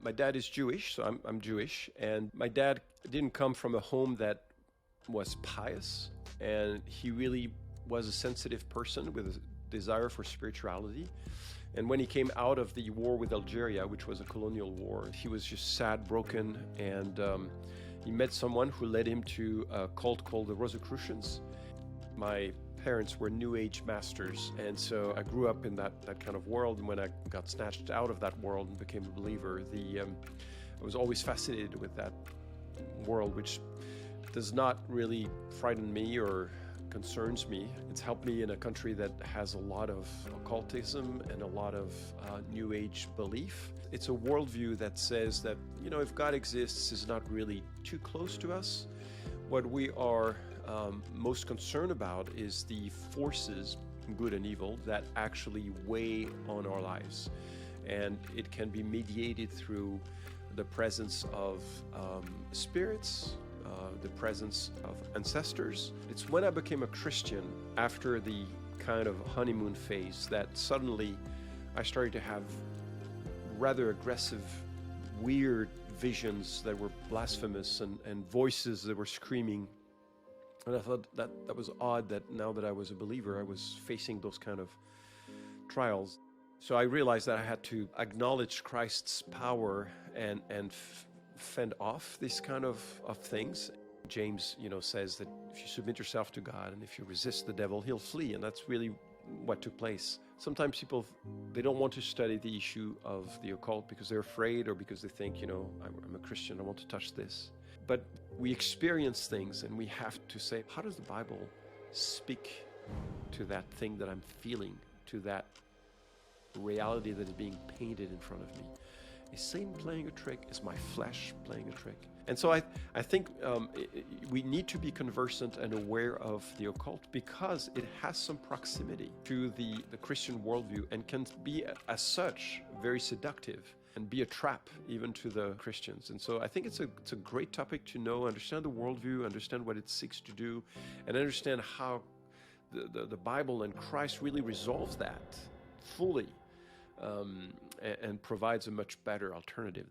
My dad is Jewish, so I'm Jewish, and my dad didn't come from a home that was pious, and he really was a sensitive person with a desire for spirituality. And when he came out of the war with Algeria, which was a colonial war, he was just sad, broken, and he met someone who led him to a cult called the Rosicrucians. My parents were New Age masters, and so I grew up in that kind of world. And when I got snatched out of that world and became a believer, I was always fascinated with that world, which does not really frighten me or concerns me. It's helped me in a country that has a lot of occultism and a lot of New Age belief. It's a worldview that says that, if God exists, is not really too close to us. What we are most concerned about is the forces, good and evil, that actually weigh on our lives. And it can be mediated through the presence of spirits, the presence of ancestors. It's when I became a Christian, after the kind of honeymoon phase, that suddenly I started to have rather aggressive, weird visions that were blasphemous and voices that were screaming. And I thought that was odd that now that I was a believer, I was facing those kind of trials. So I realized that I had to acknowledge Christ's power and fend off these kind of things. James, says that if you submit yourself to God and if you resist the devil, he'll flee. And that's really what took place. Sometimes people, they don't want to study the issue of the occult because they're afraid or because they think, I'm a Christian, I want to touch this. But we experience things and we have to say, how does the Bible speak to that thing that I'm feeling, to that reality that is being painted in front of me? Is Satan playing a trick? Is my flesh playing a trick? And so I think we need to be conversant and aware of the occult because it has some proximity to the Christian worldview and can be, as such, very seductive and be a trap even to the Christians. And so I think it's a great topic to know, understand the worldview, understand what it seeks to do, and understand how the Bible and Christ really resolves that fully and provides a much better alternative.